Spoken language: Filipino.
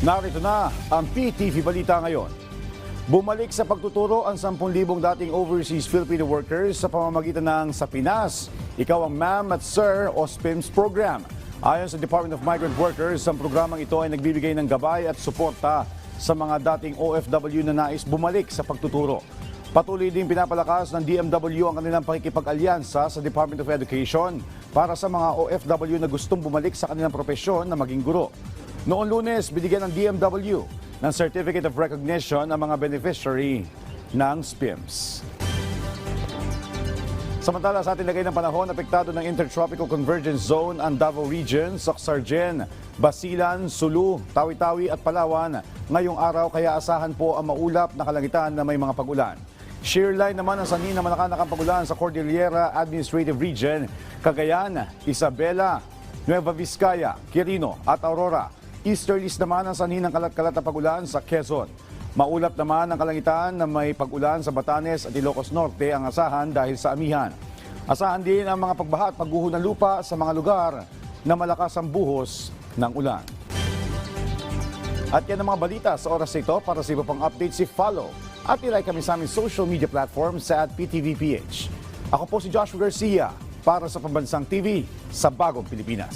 Narito na ang PTV Balita ngayon. Bumalik sa pagtuturo ang 10,000 dating overseas Filipino workers sa pamamagitan ng Sa Pinas, Ikaw ang Ma'am at Sir o SPIMS program. Ayon sa Department of Migrant Workers, ang programang ito ay nagbibigay ng gabay at suporta sa mga dating OFW na nais bumalik sa pagtuturo. Patuloy din pinapalakas ng DMW ang kanilang pakikipag-alyansa sa Department of Education para sa mga OFW na gustong bumalik sa kanilang propesyon na maging guro. Noong Lunes, binigyan ng DMW ng Certificate of Recognition ang mga beneficiary ng SPIMS. Samantala sa ating lagay ng panahon, apektado ng Intertropical Convergence Zone ang Davao Region, Socsargen, Basilan, Sulu, Tawi-Tawi at Palawan. Ngayong araw kaya asahan po ang maulap na kalangitan na may mga pag-ulan. Shearline naman ang sanhi na malakanakang pag-ulan sa Cordillera Administrative Region, Cagayan, Isabela, Nueva Vizcaya, Quirino at Aurora. Easterlies naman ang sanhi ng kalat-kalat na pag-ulan sa Quezon. Maulap naman ang kalangitan na may pag-ulan sa Batanes at Ilocos Norte ang asahan dahil sa amihan. Asahan din ang mga pagbaha at pagguho ng lupa sa mga lugar na malakas ang buhos ng ulan. At yan ang mga balita sa oras ito. Para sa iba pang updates, follow at ilike kami sa aming social media platforms sa @PTVPH. Ako po si Joshua Garcia para sa Pambansang TV sa Bagong Pilipinas.